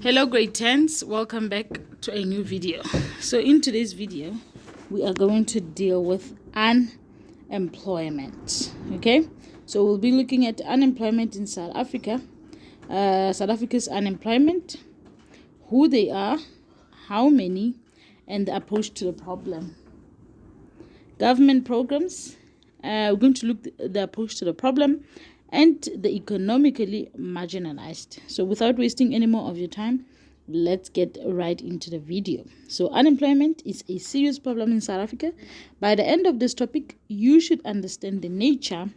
Hello grade 10s, welcome back to a new video. So in today's video we are going to deal with unemployment. Okay, so we'll be looking at unemployment in South Africa, South Africa's unemployment, who they are, how many, and the approach to the problem. Government programs, we're going to look at the approach to the problem and the economically marginalized. So without wasting any more of your time, let's get right into the video. So unemployment is a serious problem in South Africa. By the end of this topic, you should understand the nature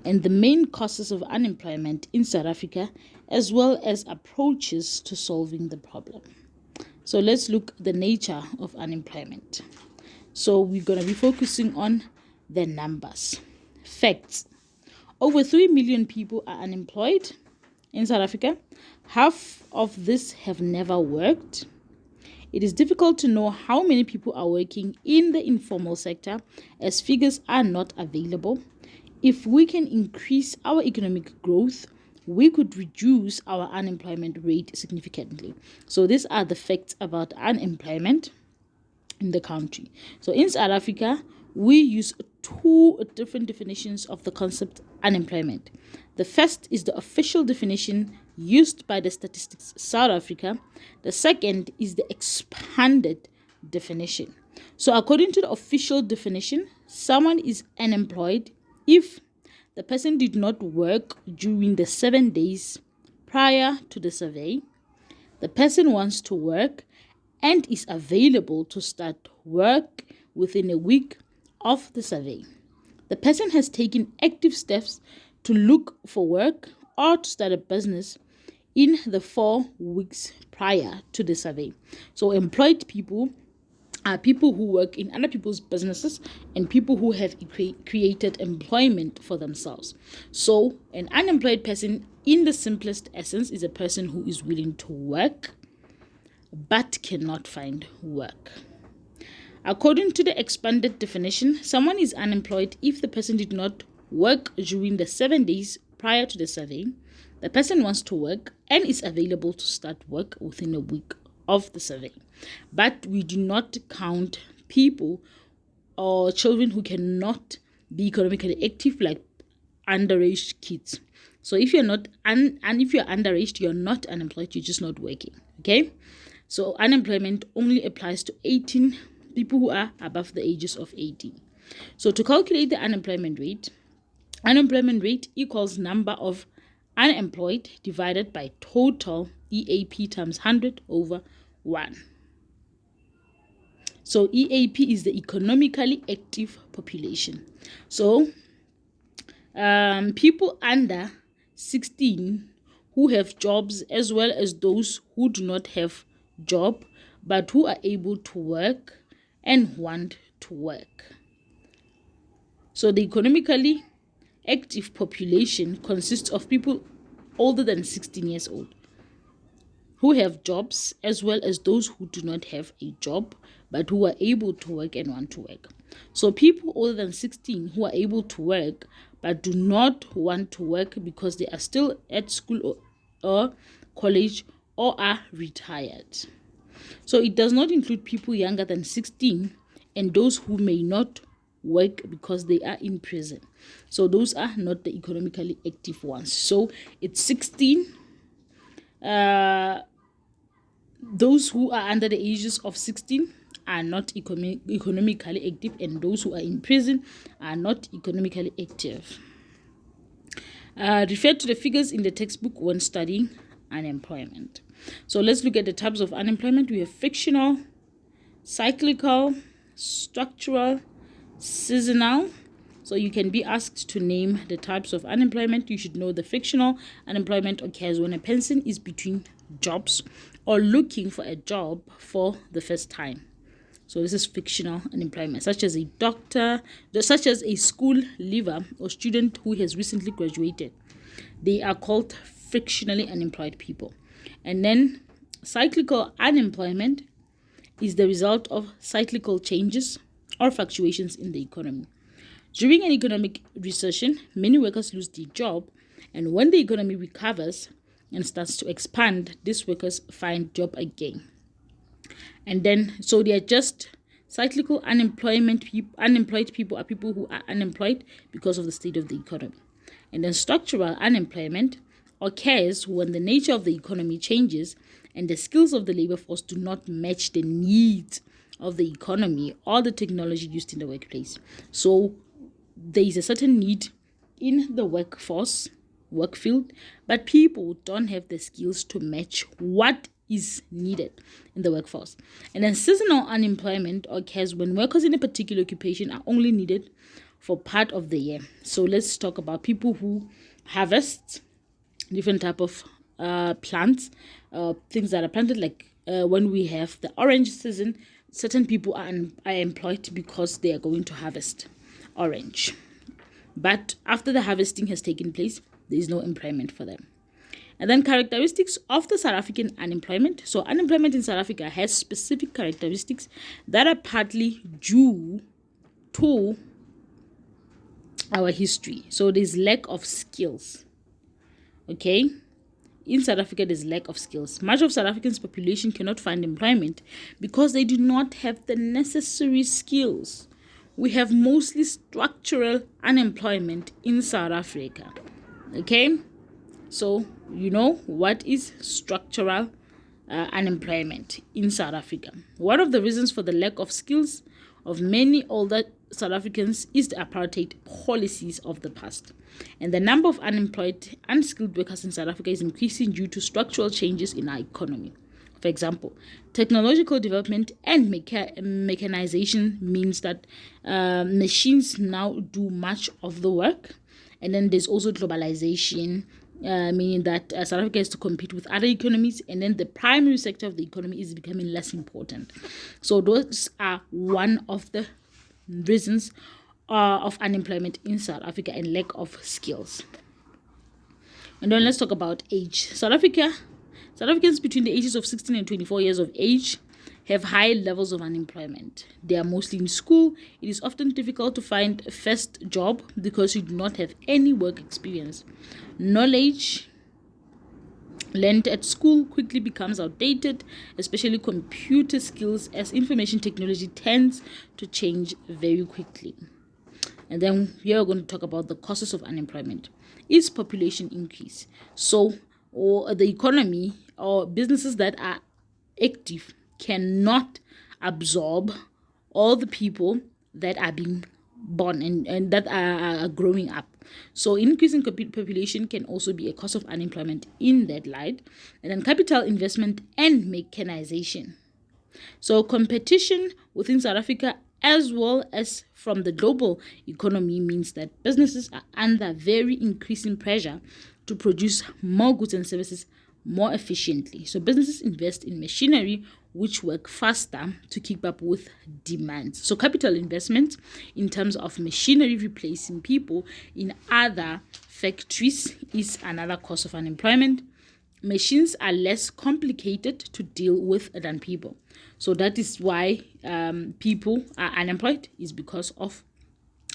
and the main causes of unemployment in South Africa, as well as approaches to solving the problem. So let's look at the nature of unemployment. So we're going to be focusing on the numbers. Facts. Over 3 million people are unemployed in South Africa. Half of this have never worked. It is difficult to know how many people are working in the informal sector, as figures are not available. If we can increase our economic growth, we could reduce our unemployment rate significantly. So these are the facts about unemployment in the country. So in South Africa, we use two different definitions of the concept unemployment. The first is the official definition used by the Statistics South Africa. The second is the expanded definition. So according to the official definition, someone is unemployed if the person did not work during the 7 days prior to the survey. The person wants to work and is available to start work within a week of the survey. The person has taken active steps to look for work or to start a business in the 4 weeks prior to the survey. So employed people are people who work in other people's businesses and people who have created employment for themselves. So an unemployed person, in the simplest essence, is a person who is willing to work but cannot find work. According to the expanded definition, someone is unemployed if the person did not work during the 7 days prior to the survey. The person wants to work and is available to start work within a week of the survey. But we do not count people or children who cannot be economically active, like underage kids. So if you're not if you're underage, you're not unemployed, you're just not working. Okay? So unemployment only applies to people who are above the ages of 18. So to calculate the unemployment rate equals number of unemployed divided by total EAP times 100 over 1. So EAP is the economically active population. So people under 16 who have jobs, as well as those who do not have job but who are able to work and want to work. So the economically active population consists of people older than 16 years old who have jobs, as well as those who do not have a job but who are able to work and want to work. So people older than 16 who are able to work but do not want to work because they are still at school or college or are retired. So it does not include people younger than 16 and those who may not work because they are in prison. So those are not the economically active ones. So it's 16. Those who are under the ages of 16 are not economically active, and those who are in prison are not economically active. Refer to the figures in the textbook when studying unemployment. So let's look at the types of unemployment. We have frictional, cyclical, structural, seasonal. So you can be asked to name the types of unemployment. You should know the frictional unemployment occurs when a person is between jobs or looking for a job for the first time. So this is frictional unemployment, such as a doctor, such as a school leaver or student who has recently graduated. They are called frictionally unemployed people. And then cyclical unemployment is the result of cyclical changes or fluctuations in the economy. During an economic recession, many workers lose their job, and when the economy recovers, and starts to expand, these workers find job again. And then, so they are just cyclical unemployed people are people who are unemployed because of the state of the economy. And then structural unemployment occurs when the nature of the economy changes and the skills of the labor force do not match the needs of the economy or the technology used in the workplace. So there is a certain need in the work field, but people don't have the skills to match what is needed in the workforce. And then seasonal unemployment occurs when workers in a particular occupation are only needed for part of the year. So let's talk about people who harvest different type of plants, things that are planted, like when we have the orange season, certain people are employed because they are going to harvest orange. But after the harvesting has taken place, there is no employment for them. And then characteristics of the South African unemployment. So unemployment in South Africa has specific characteristics that are partly due to our history. So there's lack of skills. Okay? In South Africa, there's lack of skills. Much of South Africa's population cannot find employment because they do not have the necessary skills. We have mostly structural unemployment in South Africa. Okay? So, you know what is structural unemployment in South Africa. One of the reasons for the lack of skills of many older South Africans is the apartheid policies of the past. And the number of unemployed, unskilled workers in South Africa is increasing due to structural changes in our economy. For example, technological development and mechanization means that machines now do much of the work. And then there's also globalization, meaning that South Africa has to compete with other economies, and then the primary sector of the economy is becoming less important. So those are one of the reasons of unemployment in South Africa and lack of skills. And then let's talk about age. South Africans between the ages of 16 and 24 years of age have high levels of unemployment. They are mostly in school. It is often difficult to find a first job because you do not have any work experience. Knowledge learned at school quickly becomes outdated, especially computer skills, as information technology tends to change very quickly. And then here we're going to talk about the causes of unemployment. Is population increase? So, or the economy or businesses that are active cannot absorb all the people that are being born and that are growing up. So increasing population can also be a cause of unemployment in that light. And then capital investment and mechanization. So competition within South Africa as well as from the global economy means that businesses are under very increasing pressure to produce more goods and services more efficiently. So businesses invest in machinery which work faster to keep up with demand. So capital investment in terms of machinery replacing people in other factories is another cause of unemployment. Machines are less complicated to deal with than people. So that is why people are unemployed, is because of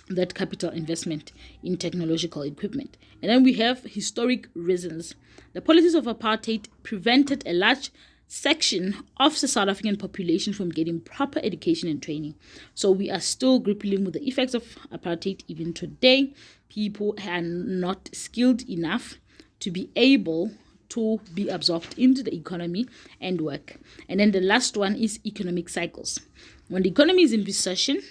that capital investment in technological equipment. And then we have historic reasons. The policies of apartheid prevented a large section of the South African population from getting proper education and training. So we are still grappling with the effects of apartheid even today. People are not skilled enough to be able to be absorbed into the economy and work. And then the last one is economic cycles. When the economy is in recession,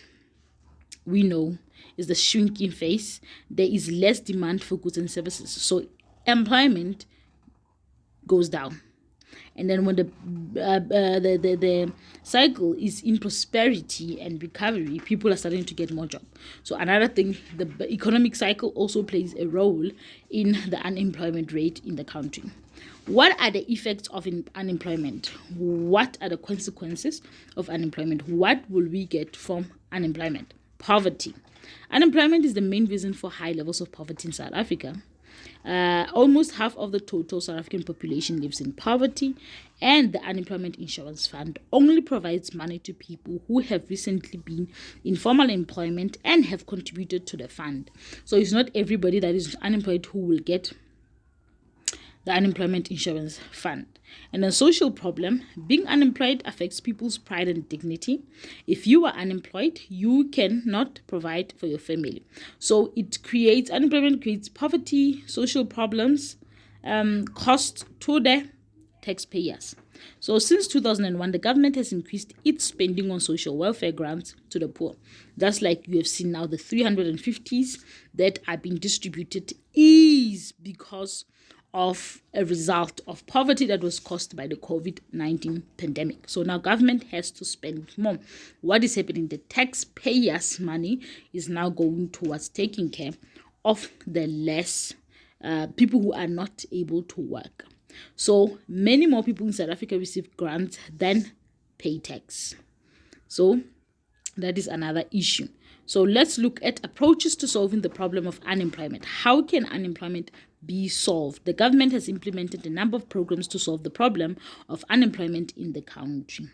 we know is the shrinking phase. There is less demand for goods and services. So employment goes down. And then when the cycle is in prosperity and recovery, people are starting to get more jobs. So another thing, the economic cycle also plays a role in the unemployment rate in the country. What are the effects of unemployment? What are the consequences of unemployment? What will we get from unemployment? Poverty. Unemployment is the main reason for high levels of poverty in South Africa. Almost half of the total South African population lives in poverty, and the Unemployment Insurance Fund only provides money to people who have recently been in formal employment and have contributed to the fund. So it's not everybody that is unemployed who will get the Unemployment Insurance Fund. And a social problem, being unemployed affects people's pride and dignity. If you are unemployed, you cannot provide for your family. So unemployment creates poverty, social problems, cost to the taxpayers. So since 2001, the government has increased its spending on social welfare grants to the poor. Just like you have seen now, the 350s that are being distributed is because of a result of poverty that was caused by the COVID-19 pandemic. So now government has to spend more. What is happening? The taxpayers' money is now going towards taking care of the less people who are not able to work. So many more people in South Africa receive grants than pay tax. So that is another issue. So let's look at approaches to solving the problem of unemployment. How can unemployment be solved? The government has implemented a number of programs to solve the problem of unemployment in the country.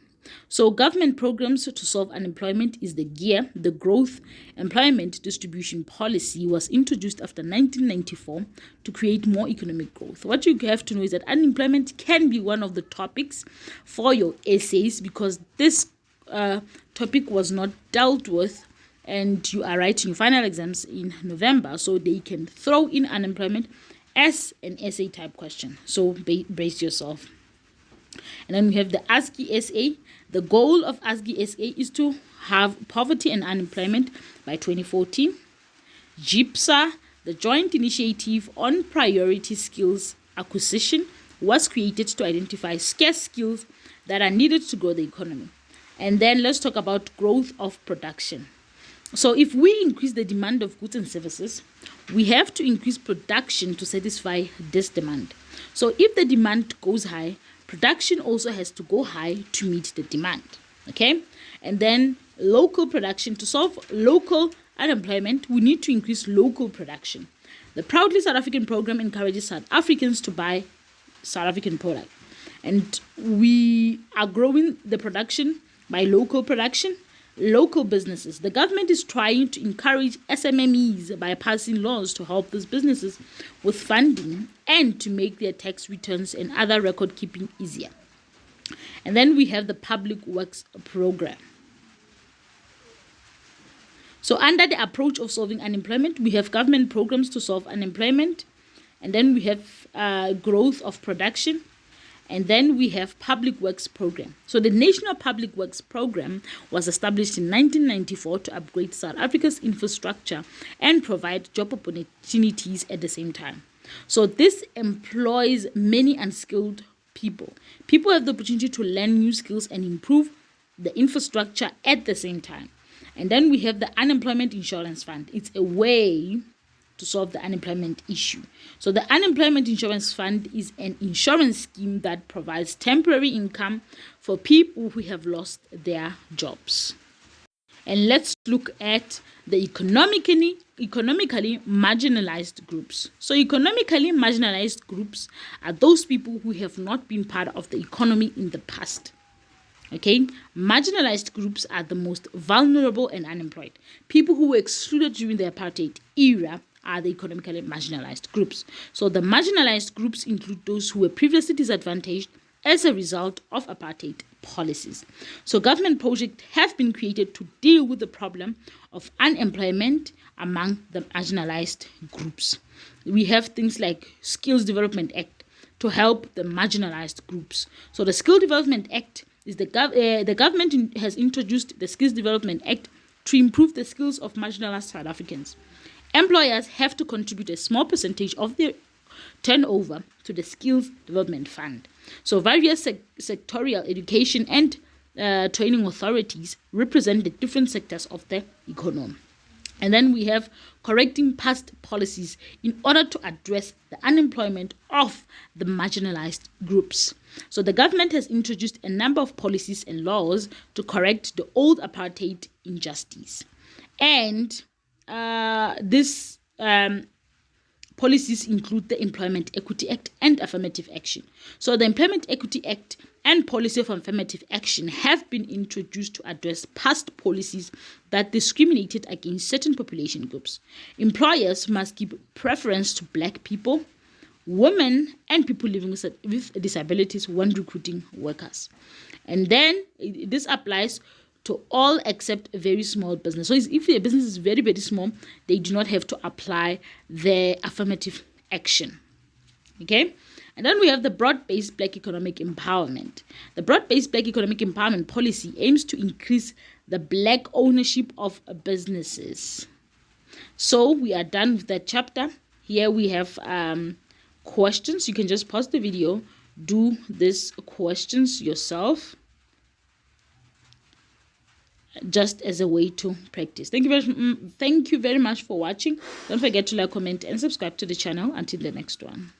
So government programs to solve unemployment is the GEAR, the Growth Employment Distribution Policy, was introduced after 1994 to create more economic growth. What you have to know is that unemployment can be one of the topics for your essays, because this topic was not dealt with and you are writing your final exams in November, so they can throw in unemployment as an essay type question. So brace yourself. And then we have the ASCII SA. The goal of ASCII SA is to have poverty and unemployment by 2014. GIPSA, the Joint Initiative on Priority Skills Acquisition, was created to identify scarce skills that are needed to grow the economy. And then let's talk about growth of production. So if we increase the demand of goods and services, we have to increase production to satisfy this demand. So if the demand goes high, production also has to go high to meet the demand. Okay? And then local production. To solve local unemployment, we need to increase local production. The Proudly South African program encourages South Africans to buy South African products. And we are growing the production by local production, local businesses. The government is trying to encourage SMMEs by passing laws to help these businesses with funding and to make their tax returns and other record keeping easier. And then we have the Public Works Program. So under the approach of solving unemployment, we have government programs to solve unemployment, and then we have growth of production, and then we have Public Works Program. So the National Public Works Program was established in 1994 to upgrade South Africa's infrastructure and provide job opportunities at the same time. So this employs many unskilled people. People have the opportunity to learn new skills and improve the infrastructure at the same time. And then we have the Unemployment Insurance Fund. It's a way to solve the unemployment issue. So the Unemployment Insurance Fund is an insurance scheme that provides temporary income for people who have lost their jobs. And let's look at the economically marginalized groups. So economically marginalized groups are those people who have not been part of the economy in the past. Okay, marginalized groups are the most vulnerable and unemployed. People who were excluded during the apartheid era are the economically marginalized groups. So the marginalized groups include those who were previously disadvantaged as a result of apartheid policies. So government projects have been created to deal with the problem of unemployment among the marginalized groups. We have things like Skills Development Act to help the marginalized groups. So the Skill Development Act is the government has introduced the Skills Development Act to improve the skills of marginalized South Africans. Employers have to contribute a small percentage of their turnover to the Skills Development Fund. So various sectorial education and training authorities represent the different sectors of the economy. And then we have correcting past policies in order to address the unemployment of the marginalized groups. So the government has introduced a number of policies and laws to correct the old apartheid injustice. And these policies include the Employment Equity Act and Affirmative Action. So the Employment Equity Act and Policy of Affirmative Action have been introduced to address past policies that discriminated against certain population groups. Employers must give preference to Black people, women and people living with disabilities when recruiting workers. And then this applies to all except a very small business. So if your business is very, very small, they do not have to apply the affirmative action. Okay? And then we have the broad-based Black economic empowerment. The broad-based Black economic empowerment policy aims to increase the Black ownership of businesses. So we are done with that chapter. Here we have questions. You can just pause the video, do these questions yourself, just as a way to practice. Thank you very much for watching. Don't forget to like, comment, and subscribe to the channel. Until the next one.